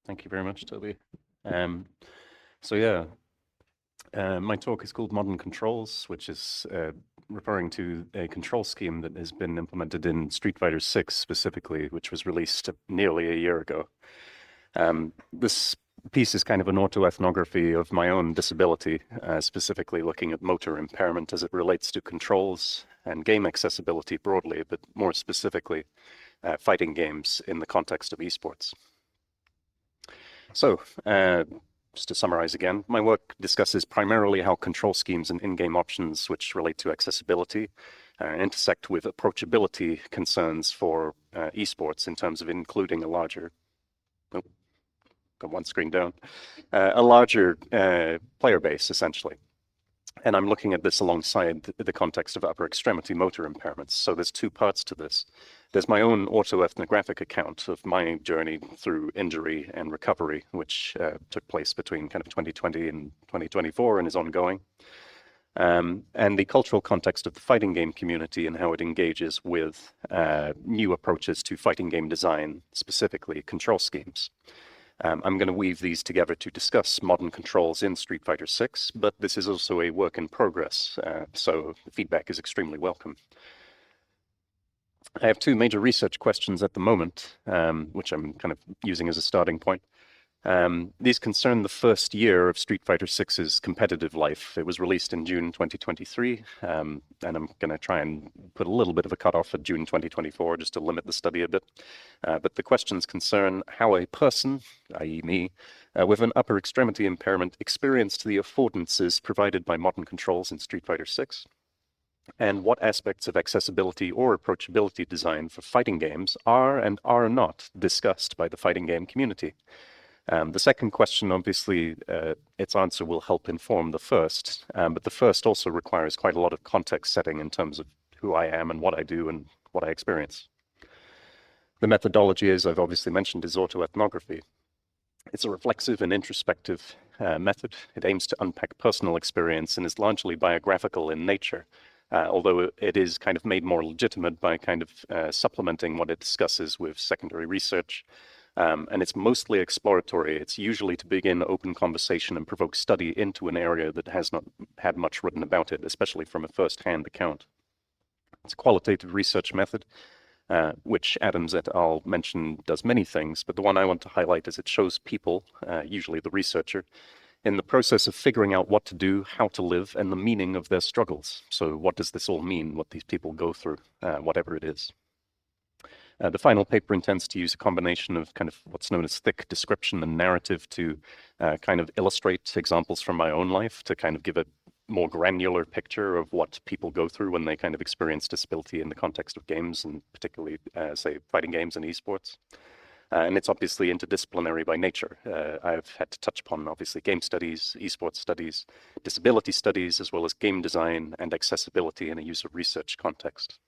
Thank you very much, Toby. Um, so yeah, my talk is called Modern Controls, which is referring to a control scheme that has been implemented in Street Fighter 6 specifically, which was released nearly a year ago. This piece is kind of an autoethnography of my own disability, specifically looking at motor impairment as it relates to controls and game accessibility broadly, but more specifically, fighting games in the context of esports. So, just to summarize again, my work discusses primarily how control schemes and in-game options which relate to accessibility intersect with approachability concerns for esports in terms of including a larger, oh, got one screen down, a larger player base, essentially. And I'm looking at this alongside the context of upper extremity motor impairments. So there's two parts to this. There's my own autoethnographic account of my journey through injury and recovery, which took place between kind of 2020 and 2024 and is ongoing. And the cultural context of the fighting game community and how it engages with new approaches to fighting game design, specifically control schemes. I'm going to weave these together to discuss modern controls in Street Fighter 6, but this is also a work in progress, so feedback is extremely welcome. I have two major research questions at the moment, which I'm kind of using as a starting point. These concern the first year of Street Fighter 6's competitive life. It was released in June 2023, and I'm going to try and put a little bit of a cutoff at June 2024 just to limit the study a bit. But the questions concern how a person, i.e. me, with an upper extremity impairment experienced the affordances provided by modern controls in Street Fighter 6, and what aspects of accessibility or approachability design for fighting games are and are not discussed by the fighting game community. The second question, obviously, its answer will help inform the first, but the first also requires quite a lot of context setting in terms of who I am and what I do and what I experience. The methodology, as I've obviously mentioned, is autoethnography. It's a reflexive and introspective method. It aims to unpack personal experience and is largely biographical in nature, although it is kind of made more legitimate by kind of supplementing what it discusses with secondary research. And it's mostly exploratory. It's usually to begin open conversation and provoke study into an area that has not had much written about it, especially from a first-hand account. It's a qualitative research method, which Adams et al. Mentioned does many things, but the one I want to highlight is it shows people, usually the researcher, in the process of figuring out what to do, how to live, and the meaning of their struggles. So what does this all mean, what these people go through, whatever it is? The final paper intends to use a combination of kind of what's known as thick description and narrative to kind of illustrate examples from my own life to kind of give a more granular picture of what people go through when they kind of experience disability in the context of games, and particularly, say, fighting games and esports. And it's obviously interdisciplinary by nature. I've had to touch upon, obviously, game studies, esports studies, disability studies, as well as game design and accessibility in a user research context.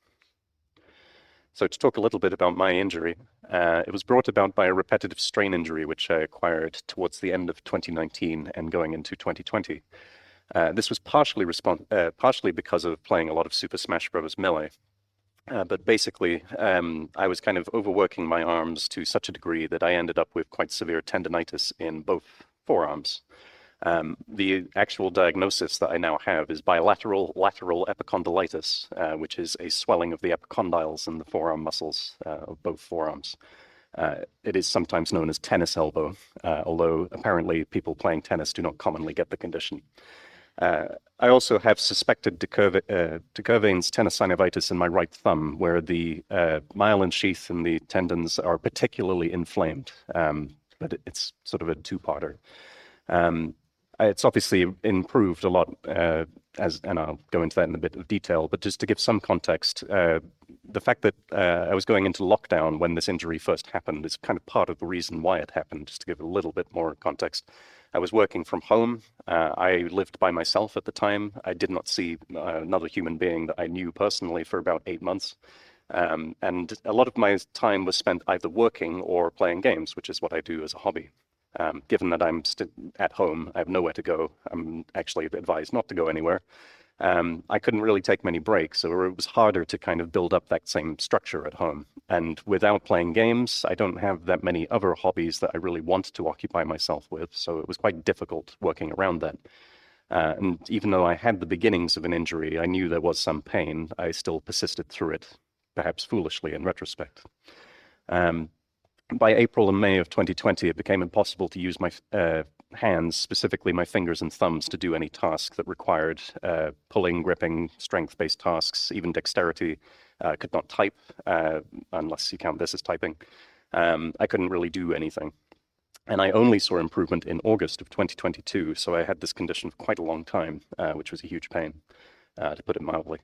So to talk a little bit about my injury, it was brought about by a repetitive strain injury, which I acquired towards the end of 2019 and going into 2020. This was partially because of playing a lot of Super Smash Bros. Melee. But basically, I was kind of overworking my arms to such a degree that I ended up with quite severe tendonitis in both forearms. The actual diagnosis that I now have is bilateral lateral epicondylitis, which is a swelling of the epicondyles in the forearm muscles of both forearms. It is sometimes known as tennis elbow, although apparently people playing tennis do not commonly get the condition. I also have suspected de Quervain's tenosynovitis in my right thumb, where the myelin sheath and the tendons are particularly inflamed, but it's sort of a two-parter. It's obviously improved a lot, and I'll go into that in a bit of detail, but just to give some context, the fact that I was going into lockdown when this injury first happened is kind of part of the reason why it happened, just to give a little bit more context. I was working from home. I lived by myself at the time. I did not see another human being that I knew personally for about 8 months. And a lot of my time was spent either working or playing games, which is what I do as a hobby. Given that I'm at home, I have nowhere to go. I'm actually advised not to go anywhere. I couldn't really take many breaks, so it was harder to kind of build up that same structure at home. And without playing games, I don't have that many other hobbies that I really want to occupy myself with, so it was quite difficult working around that. And even though I had the beginnings of an injury, I knew there was some pain. I still persisted through it, perhaps foolishly in retrospect. By April and May of 2020, it became impossible to use my hands, specifically my fingers and thumbs, to do any task that required pulling, gripping, strength-based tasks, even dexterity. Could not type, unless you count this as typing. I couldn't really do anything. And I only saw improvement in August of 2022, so I had this condition for quite a long time, which was a huge pain, to put it mildly.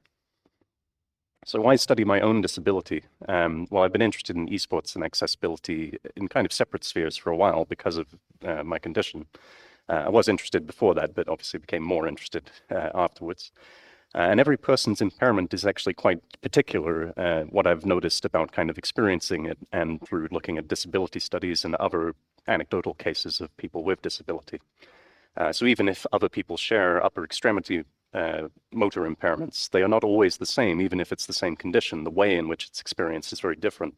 So why study my own disability? Well, I've been interested in esports and accessibility in kind of separate spheres for a while because of my condition. I was interested before that, but obviously became more interested afterwards. And every person's impairment is actually quite particular, what I've noticed about kind of experiencing it and through looking at disability studies and other anecdotal cases of people with disability. So even if other people share upper extremity motor impairments, they are not always the same, even if it's the same condition. The way in which it's experienced is very different.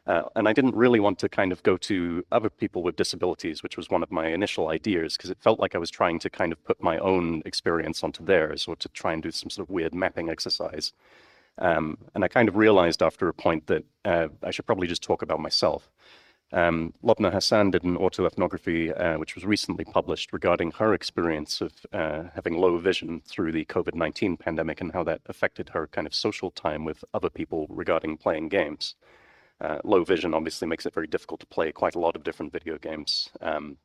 And I didn't really want to kind of go to other people with disabilities, which was one of my initial ideas, because it felt like I was trying to kind of put my own experience onto theirs, or to try and do some sort of weird mapping exercise. And I kind of realized after a point that I should probably just talk about myself. Lobna Hassan did an autoethnography, which was recently published, regarding her experience of having low vision through the COVID-19 pandemic and how that affected her kind of social time with other people regarding playing games. Low vision obviously makes it very difficult to play quite a lot of different video games, and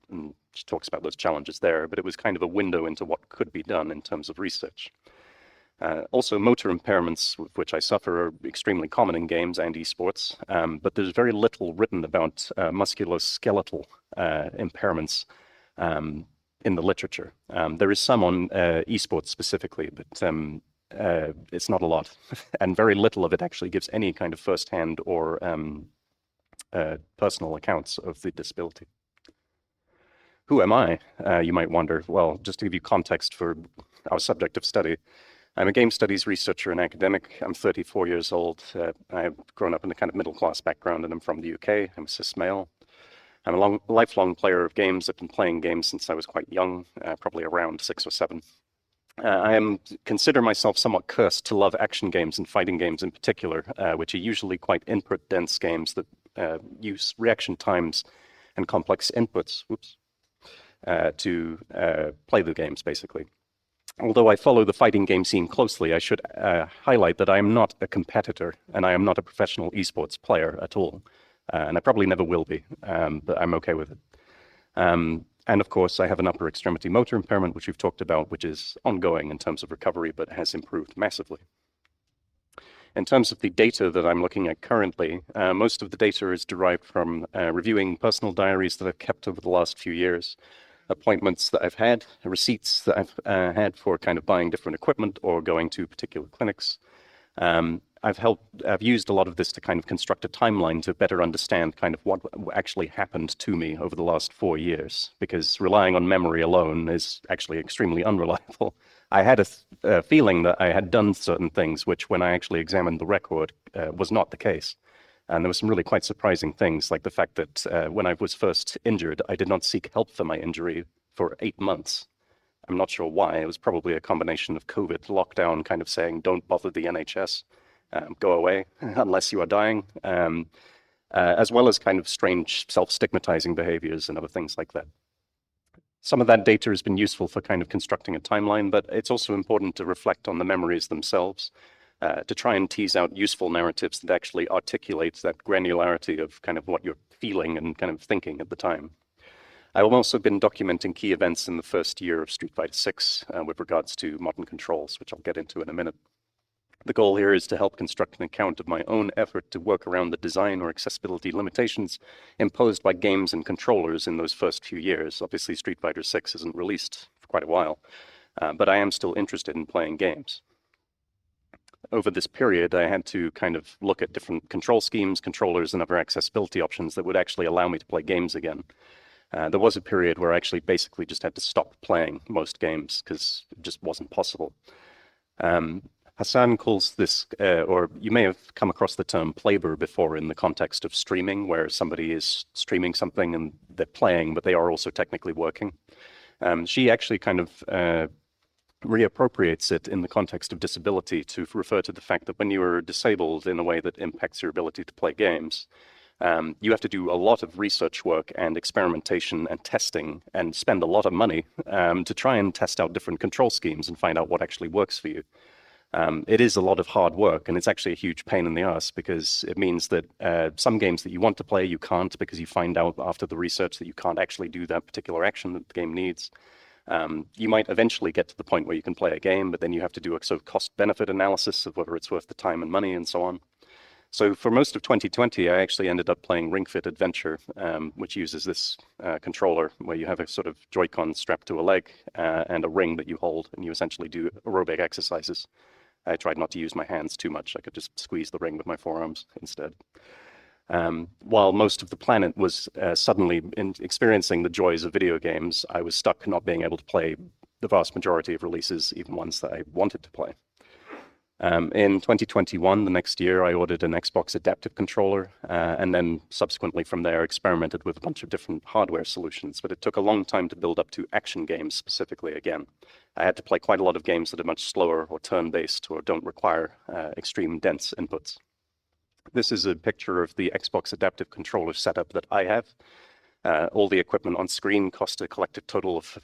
she talks about those challenges there, but it was kind of a window into what could be done in terms of research. Also, motor impairments, with which I suffer, are extremely common in games and esports, but there's very little written about musculoskeletal impairments in the literature. There is some on esports specifically, but it's not a lot, and very little of it actually gives any kind of first-hand or personal accounts of the disability. Who am I, you might wonder? Well, just to give you context for our subject of study, I'm a game studies researcher and academic. I'm 34 years old. I've grown up in a kind of middle-class background, and I'm from the UK. I'm a cis male. I'm a lifelong player of games. I've been playing games since I was quite young, probably around 6 or 7. I consider myself somewhat cursed to love action games and fighting games in particular, which are usually quite input-dense games that use reaction times and complex inputs to play the games, basically. Although I follow the fighting game scene closely, I should highlight that I am not a competitor and I am not a professional esports player at all. And I probably never will be, but I'm okay with it. And of course, I have an upper extremity motor impairment, which we've talked about, which is ongoing in terms of recovery, but has improved massively. In terms of the data that I'm looking at currently, most of the data is derived from reviewing personal diaries that I've kept over the last few years, appointments that I've had, receipts that I've had for kind of buying different equipment or going to particular clinics. I've used a lot of this to kind of construct a timeline to better understand kind of what actually happened to me over the last 4 years, because relying on memory alone is actually extremely unreliable. I had a feeling that I had done certain things, which when I actually examined the record was not the case. And there were some really quite surprising things, like the fact that when I was first injured, I did not seek help for my injury for 8 months. I'm not sure why. It was probably a combination of COVID lockdown kind of saying, don't bother the NHS. Go away unless you are dying, as well as kind of strange self-stigmatizing behaviors and other things like that. Some of that data has been useful for kind of constructing a timeline, but it's also important to reflect on the memories themselves, to try and tease out useful narratives that actually articulate that granularity of kind of what you're feeling and kind of thinking at the time. I've also been documenting key events in the first year of Street Fighter 6 with regards to modern controls, which I'll get into in a minute. The goal here is to help construct an account of my own effort to work around the design or accessibility limitations imposed by games and controllers in those first few years. Obviously, Street Fighter 6 isn't released for quite a while, but I am still interested in playing games. Over this period, I had to kind of look at different control schemes, controllers, and other accessibility options that would actually allow me to play games again. There was a period where I actually basically just had to stop playing most games because it just wasn't possible. Hassan calls this, or you may have come across the term playber before in the context of streaming, where somebody is streaming something and they're playing, but they are also technically working. She actually kind of reappropriates it in the context of disability to refer to the fact that when you are disabled in a way that impacts your ability to play games, you have to do a lot of research work and experimentation and testing and spend a lot of money to try and test out different control schemes and find out what actually works for you. It is a lot of hard work, and it's actually a huge pain in the ass because it means that some games that you want to play, you can't because you find out after the research that you can't actually do that particular action that the game needs. You might eventually get to the point where you can play a game, but then you have to do a sort of cost-benefit analysis of whether it's worth the time and money and so on. So for most of 2020, I actually ended up playing Ring Fit Adventure, which uses this controller where you have a sort of Joy-Con strapped to a leg and a ring that you hold, and you essentially do aerobic exercises. I tried not to use my hands too much. I could just squeeze the ring with my forearms instead. While most of the planet was suddenly experiencing the joys of video games, I was stuck not being able to play the vast majority of releases, even ones that I wanted to play. In 2021, the next year, I ordered an Xbox adaptive controller, and then subsequently from there experimented with a bunch of different hardware solutions, but it took a long time to build up to action games specifically again. I had to play quite a lot of games that are much slower or turn-based or don't require extreme dense inputs. This is a picture of the Xbox adaptive controller setup that I have. All the equipment on screen cost a collective total of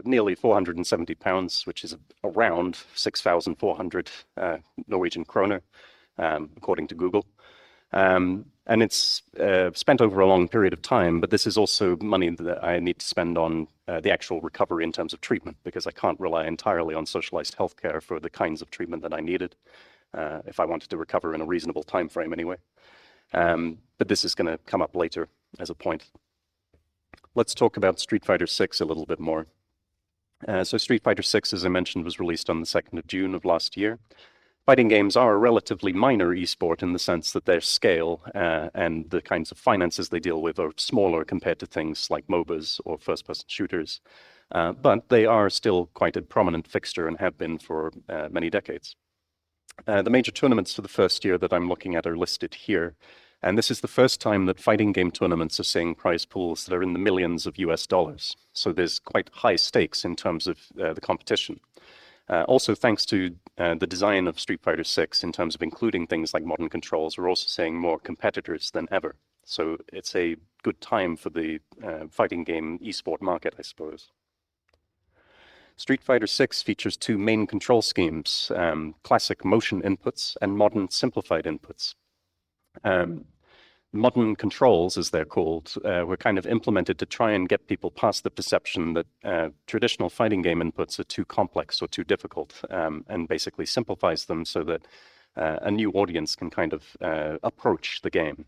nearly £470, which is around 6,400 Norwegian kroner, according to Google. And it's spent over a long period of time, but this is also money that I need to spend on the actual recovery in terms of treatment, because I can't rely entirely on socialized healthcare for the kinds of treatment that I needed if I wanted to recover in a reasonable time frame anyway. But this is going to come up later as a point. Let's talk about Street Fighter 6 a little bit more. So Street Fighter 6, as I mentioned, was released on the 2nd of June of last year. Fighting games are a relatively minor esport in the sense that their scale and the kinds of finances they deal with are smaller compared to things like MOBAs or first-person shooters. But they are still quite a prominent fixture and have been for many decades. The major tournaments for the first year that I'm looking at are listed here. And this is the first time that fighting game tournaments are seeing prize pools that are in the millions of US dollars. So there's quite high stakes in terms of the competition. Also, thanks to the design of Street Fighter 6 in terms of including things like modern controls, we're also seeing more competitors than ever. So it's a good time for the fighting game esport market, I suppose. Street Fighter 6 features two main control schemes, classic motion inputs and modern simplified inputs. Modern controls, as they're called, were kind of implemented to try and get people past the perception that traditional fighting game inputs are too complex or too difficult, and basically simplifies them so that a new audience can kind of approach the game.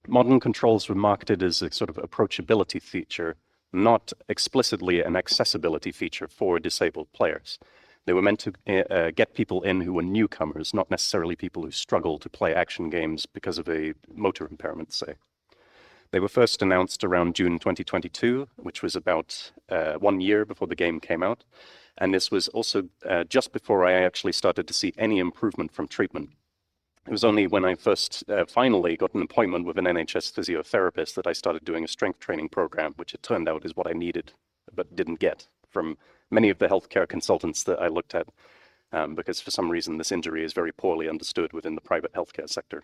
Modern controls were marketed as a sort of approachability feature, not explicitly an accessibility feature for disabled players. They were meant to get people in who were newcomers, not necessarily people who struggle to play action games because of a motor impairment, say. They were first announced around June 2022, which was about 1 year before the game came out. And this was also just before I actually started to see any improvement from treatment. It was only when I first finally got an appointment with an NHS physiotherapist that I started doing a strength training program, which it turned out is what I needed, but didn't get from many of the healthcare consultants that I looked at, because for some reason this injury is very poorly understood within the private healthcare sector,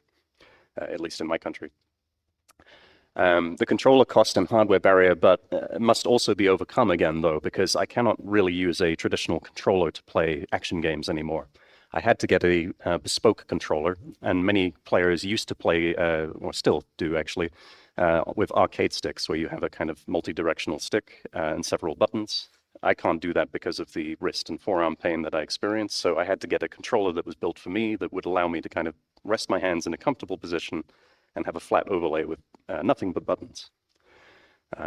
at least in my country. The controller cost and hardware barrier, but must also be overcome again, though, because I cannot really use a traditional controller to play action games anymore. I had to get a bespoke controller, and many players used to play, or still do actually, with arcade sticks, where you have a kind of multi-directional stick and several buttons. I can't do that because of the wrist and forearm pain that I experience, so I had to get a controller that was built for me that would allow me to kind of rest my hands in a comfortable position and have a flat overlay with nothing but buttons.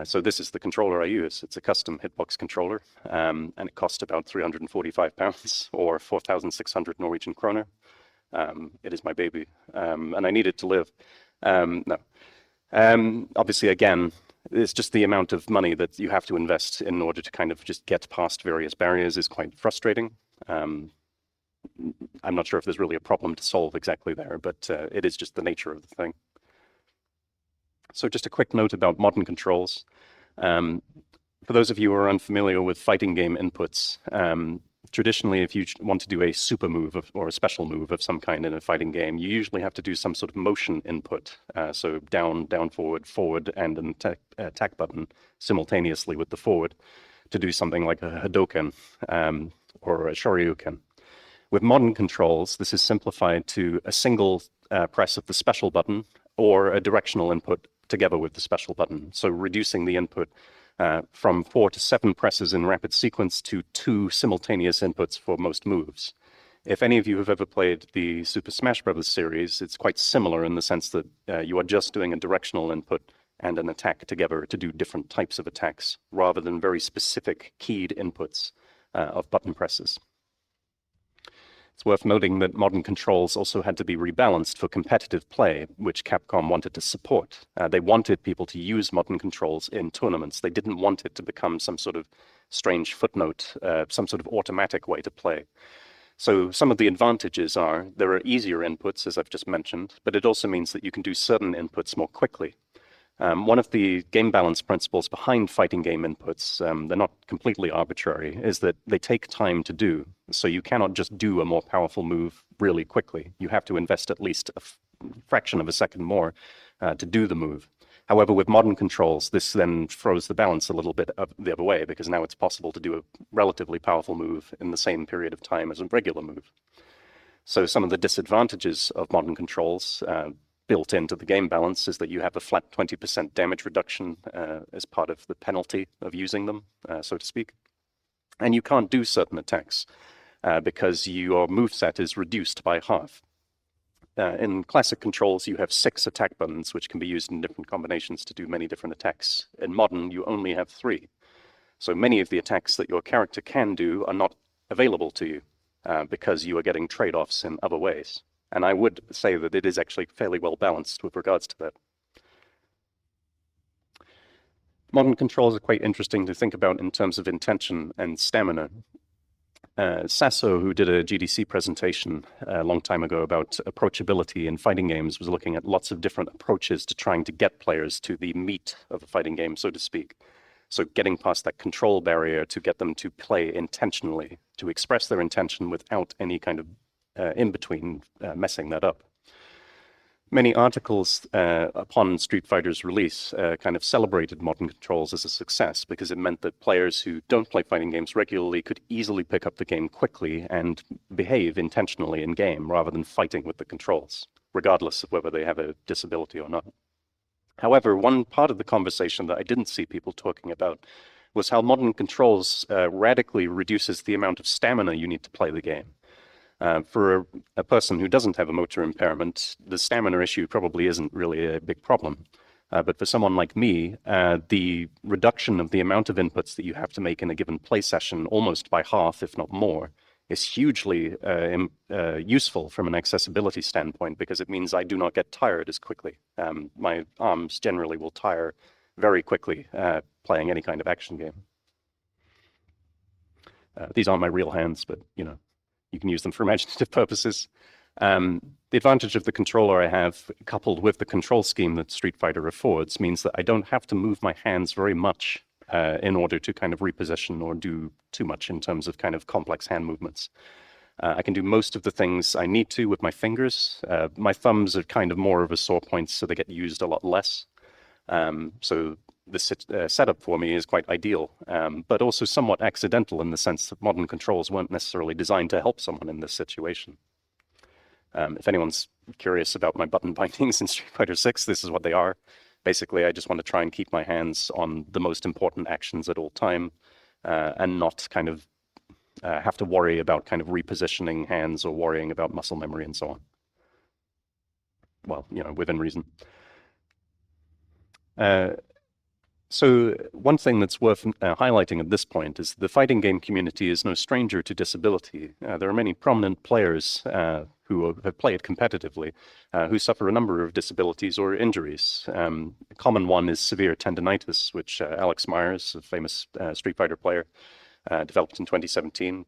So this is the controller I use. It's a custom hitbox controller, and it cost about £345 or 4,600 Norwegian kroner. It is my baby, and I need it to live. Obviously, again, it's just the amount of money that you have to invest in order to kind of just get past various barriers is quite frustrating. I'm not sure if there's really a problem to solve exactly there, but it is just the nature of the thing. So just a quick note about modern controls. For those of you who are unfamiliar with fighting game inputs, traditionally, if you want to do a super move or a special move of some kind in a fighting game, you usually have to do some sort of motion input. So down, forward, and an attack button simultaneously with the forward to do something like a Hadoken or a Shoryuken. With modern controls, this is simplified to a single press of the special button or a directional input together with the special button. So reducing the input from 4 to 7 presses in rapid sequence to 2 simultaneous inputs for most moves. If any of you have ever played the Super Smash Bros. Series, it's quite similar in the sense that you are just doing a directional input and an attack together to do different types of attacks, rather than very specific keyed inputs of button presses. It's worth noting that modern controls also had to be rebalanced for competitive play, which Capcom wanted to support. They wanted people to use modern controls in tournaments. They didn't want it to become some sort of strange footnote, some sort of automatic way to play. So some of the advantages are there are easier inputs, as I've just mentioned, but it also means that you can do certain inputs more quickly. One of the game balance principles behind fighting game inputs, they're not completely arbitrary, is that they take time to do. So you cannot just do a more powerful move really quickly. You have to invest at least a fraction of a second more to do the move. However, with modern controls, this then throws the balance a little bit the other way, because now it's possible to do a relatively powerful move in the same period of time as a regular move. So some of the disadvantages of modern controls built into the game balance is that you have a flat 20% damage reduction as part of the penalty of using them, so to speak. And you can't do certain attacks because your moveset is reduced by half. In classic controls, you have 6 attack buttons, which can be used in different combinations to do many different attacks. In modern, you only have 3. So many of the attacks that your character can do are not available to you because you are getting trade-offs in other ways. And I would say that it is actually fairly well balanced with regards to that. Modern controls are quite interesting to think about in terms of intention and stamina. Sasso, who did a GDC presentation a long time ago about approachability in fighting games, was looking at lots of different approaches to trying to get players to the meat of a fighting game, so to speak. So getting past that control barrier to get them to play intentionally, to express their intention without any kind of in-between messing that up. Many articles upon Street Fighter's release kind of celebrated modern controls as a success because it meant that players who don't play fighting games regularly could easily pick up the game quickly and behave intentionally in game rather than fighting with the controls, regardless of whether they have a disability or not. However, one part of the conversation that I didn't see people talking about was how modern controls radically reduces the amount of stamina you need to play the game. For a person who doesn't have a motor impairment, the stamina issue probably isn't really a big problem. But for someone like me, the reduction of the amount of inputs that you have to make in a given play session, almost by half, if not more, is hugely useful from an accessibility standpoint because it means I do not get tired as quickly. My arms generally will tire very quickly playing any kind of action game. These aren't my real hands, but you know, you can use them for imaginative purposes. The advantage of the controller I have, coupled with the control scheme that Street Fighter affords, means that I don't have to move my hands very much in order to kind of reposition or do too much in terms of kind of complex hand movements. I can do most of the things I need to with my fingers. My thumbs are kind of more of a sore point, so they get used a lot less. So the setup for me is quite ideal, but also somewhat accidental in the sense that modern controls weren't necessarily designed to help someone in this situation. If anyone's curious about my button bindings in Street Fighter 6, this is what they are. Basically, I just want to try and keep my hands on the most important actions at all time and not kind of have to worry about kind of repositioning hands or worrying about muscle memory and so on. Well, you know, within reason. So one thing that's worth highlighting at this point is the fighting game community is no stranger to disability. There are many prominent players who have played competitively, who suffer a number of disabilities or injuries. A common one is severe tendinitis, which Alex Myers, a famous Street Fighter player, developed in 2017.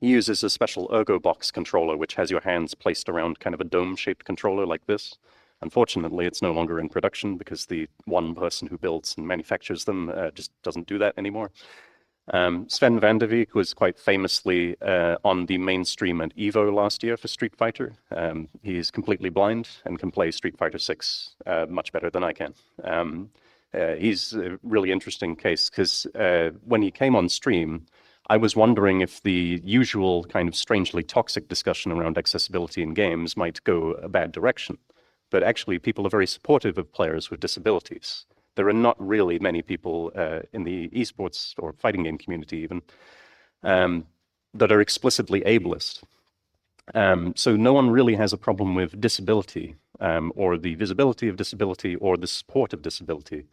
He uses a special ErgoBox controller, which has your hands placed around kind of a dome-shaped controller like this. Unfortunately, it's no longer in production because the one person who builds and manufactures them just doesn't do that anymore. Sven Vanderveek was quite famously on the mainstream at EVO last year for Street Fighter. He's completely blind and can play Street Fighter 6 much better than I can. He's a really interesting case because when he came on stream, I was wondering if the usual kind of strangely toxic discussion around accessibility in games might go a bad direction. But actually, people are very supportive of players with disabilities. There are not really many people in the esports or fighting game community even that are explicitly ableist. So no one really has a problem with disability or the visibility of disability or the support of disability.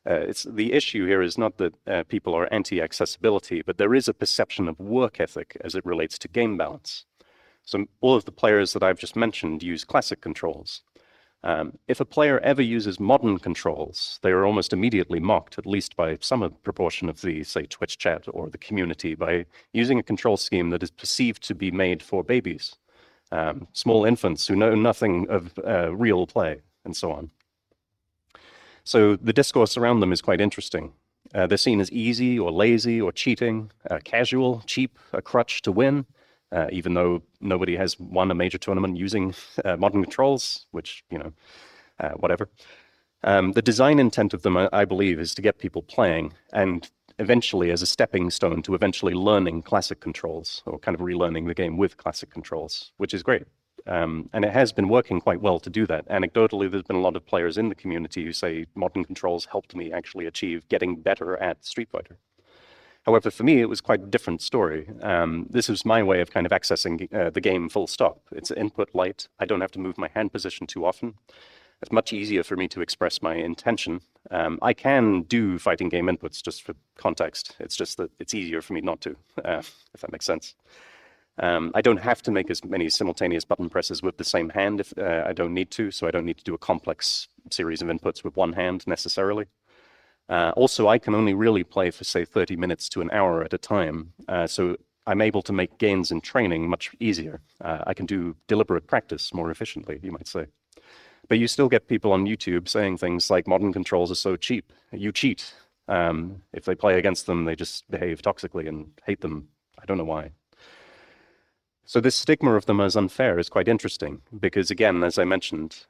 The issue here is not that people are anti-accessibility, but there is a perception of work ethic as it relates to game balance. So all of the players that I've just mentioned use classic controls. If a player ever uses modern controls, they are almost immediately mocked, at least by some proportion of the, say, Twitch chat or the community, by using a control scheme that is perceived to be made for babies, small infants who know nothing of real play, and so on. So the discourse around them is quite interesting. They're seen as easy or lazy or cheating, casual, cheap, a crutch to win, even though nobody has won a major tournament using modern controls, which, you know, whatever. The design intent of them, I believe, is to get people playing and eventually as a stepping stone to eventually learning classic controls or kind of relearning the game with classic controls, which is great. And it has been working quite well to do that. Anecdotally, there's been a lot of players in the community who say modern controls helped me actually achieve getting better at Street Fighter. However, for me, it was quite a different story. This was my way of kind of accessing the game full stop. It's input light. I don't have to move my hand position too often. It's much easier for me to express my intention. I can do fighting game inputs just for context. It's just that it's easier for me not to, if that makes sense. I don't have to make as many simultaneous button presses with the same hand if I don't need to, so I don't need to do a complex series of inputs with one hand necessarily. Also, I can only really play for, say, 30 minutes to an hour at a time, so I'm able to make gains in training much easier. I can do deliberate practice more efficiently, you might say. But you still get people on YouTube saying things like modern controls are so cheap, you cheat. If they play against them, they just behave toxically and hate them. I don't know why. So this stigma of them as unfair is quite interesting because, again, as I mentioned,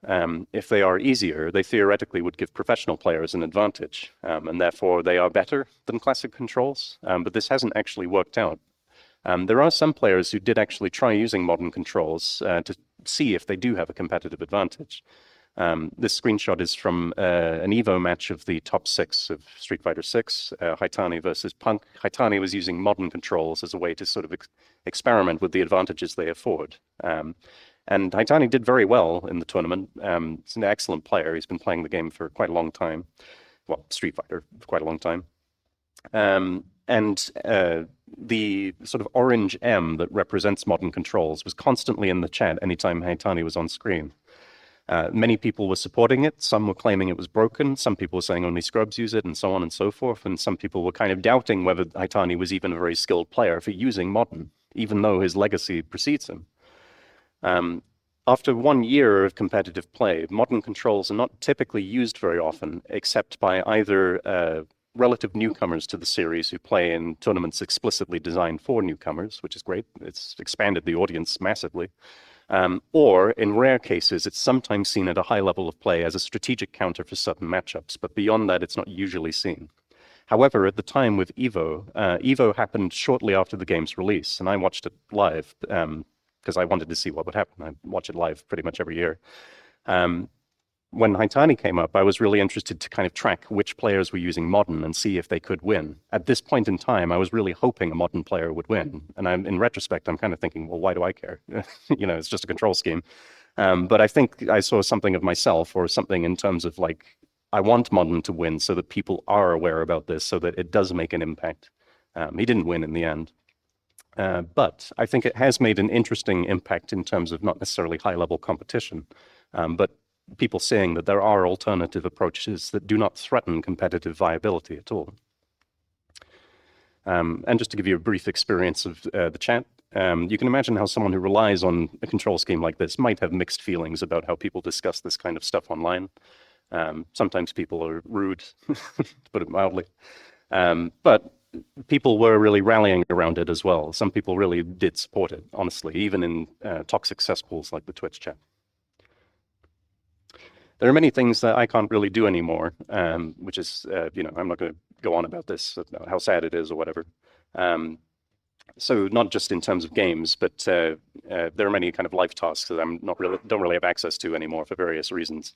if they are easier, they theoretically would give professional players an advantage, and therefore they are better than classic controls, but this hasn't actually worked out. There are some players who did actually try using modern controls to see if they do have a competitive advantage. This screenshot is from an EVO match of the top 6 of Street Fighter 6, Haitani versus Punk. Haitani was using modern controls as a way to sort of experiment with the advantages they afford. And Haitani did very well in the tournament. He's an excellent player. He's been playing the game for quite a long time. Well, Street Fighter for quite a long time. The sort of orange M that represents modern controls was constantly in the chat anytime Haitani was on screen. Many people were supporting it. Some were claiming it was broken. Some people were saying only scrubs use it, and so on and so forth. And some people were kind of doubting whether Haitani was even a very skilled player for using modern, even though his legacy precedes him. After 1 year of competitive play, modern controls are not typically used very often, except by either relative newcomers to the series who play in tournaments explicitly designed for newcomers, which is great. It's expanded the audience massively. Or, in rare cases, it's sometimes seen at a high level of play as a strategic counter for certain matchups, but beyond that, it's not usually seen. However, at the time with EVO, EVO happened shortly after the game's release, and I watched it live because I wanted to see what would happen. I watch it live pretty much every year. When Haitani came up, I was really interested to kind of track which players were using modern and see if they could win. At this point in time, I was really hoping a modern player would win. And in retrospect, I'm kind of thinking, well, why do I care? You know, it's just a control scheme. But I think I saw something of myself or something in terms of like, I want modern to win so that people are aware about this, so that it does make an impact. He didn't win in the end. But I think it has made an interesting impact in terms of not necessarily high-level competition, but people saying that there are alternative approaches that do not threaten competitive viability at all. And just to give you a brief experience of the chat, you can imagine how someone who relies on a control scheme like this might have mixed feelings about how people discuss this kind of stuff online. Sometimes people are rude, to put it mildly. But people were really rallying around it as well. Some people really did support it, honestly, even in toxic cesspools like the Twitch chat. There are many things that I can't really do anymore, which is, I'm not going to go on about this, how sad it is or whatever. So not just in terms of games, but there are many kind of life tasks that don't really have access to anymore for various reasons.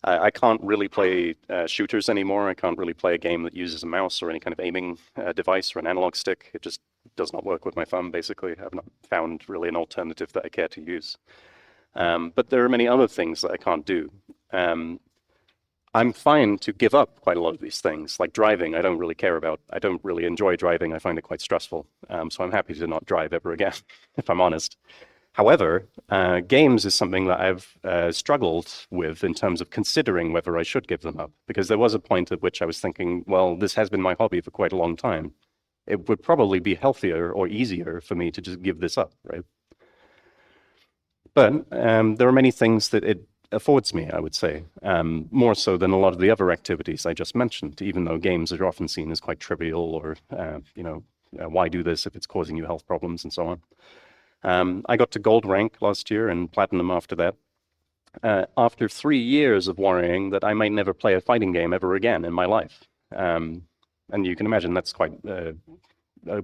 I can't really play shooters anymore. I can't really play a game that uses a mouse or any kind of aiming device or an analog stick. It just does not work with my thumb, basically. I've not found really an alternative that I care to use. But there are many other things that I can't do. I'm fine to give up quite a lot of these things, like driving. I don't really care about. I don't really enjoy driving. I find it quite stressful. So I'm happy to not drive ever again, if I'm honest. However, games is something that I've struggled with in terms of considering whether I should give them up, because there was a point at which I was thinking, well, this has been my hobby for quite a long time. It would probably be healthier or easier for me to just give this up, right? But there are many things that it affords me, I would say, more so than a lot of the other activities I just mentioned, even though games are often seen as quite trivial or, why do this if it's causing you health problems and so on. I got to gold rank last year and platinum after that. After 3 years of worrying that I might never play a fighting game ever again in my life. And you can imagine that's quite a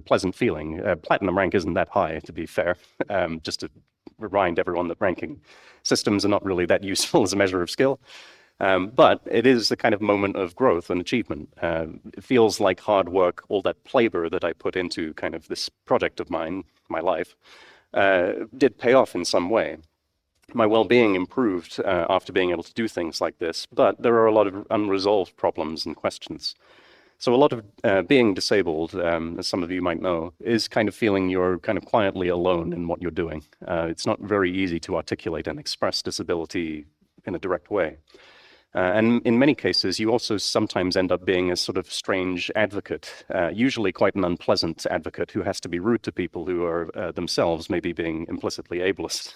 pleasant feeling. Platinum rank isn't that high, to be fair, just to remind everyone that ranking systems are not really that useful as a measure of skill. But it is a kind of moment of growth and achievement. It feels like hard work, all that labor that I put into kind of this project of mine, my life, did pay off in some way. My well-being improved after being able to do things like this, but there are a lot of unresolved problems and questions. So a lot of being disabled, as some of you might know, is kind of feeling you're kind of quietly alone in what you're doing. It's not very easy to articulate and express disability in a direct way. And in many cases, you also sometimes end up being a sort of strange advocate, usually quite an unpleasant advocate who has to be rude to people who are themselves maybe being implicitly ableist.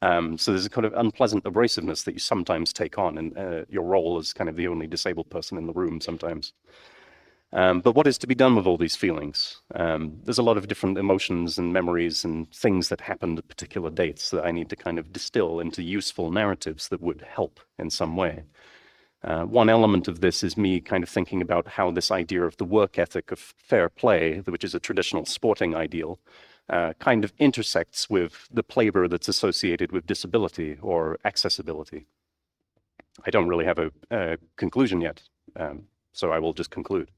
So there's a kind of unpleasant abrasiveness that you sometimes take on in your role as kind of the only disabled person in the room sometimes. But what is to be done with all these feelings? There's a lot of different emotions and memories and things that happened at particular dates that I need to kind of distill into useful narratives that would help in some way. One element of this is me kind of thinking about how this idea of the work ethic of fair play, which is a traditional sporting ideal, kind of intersects with the labor that's associated with disability or accessibility. I don't really have a conclusion yet, so I will just conclude.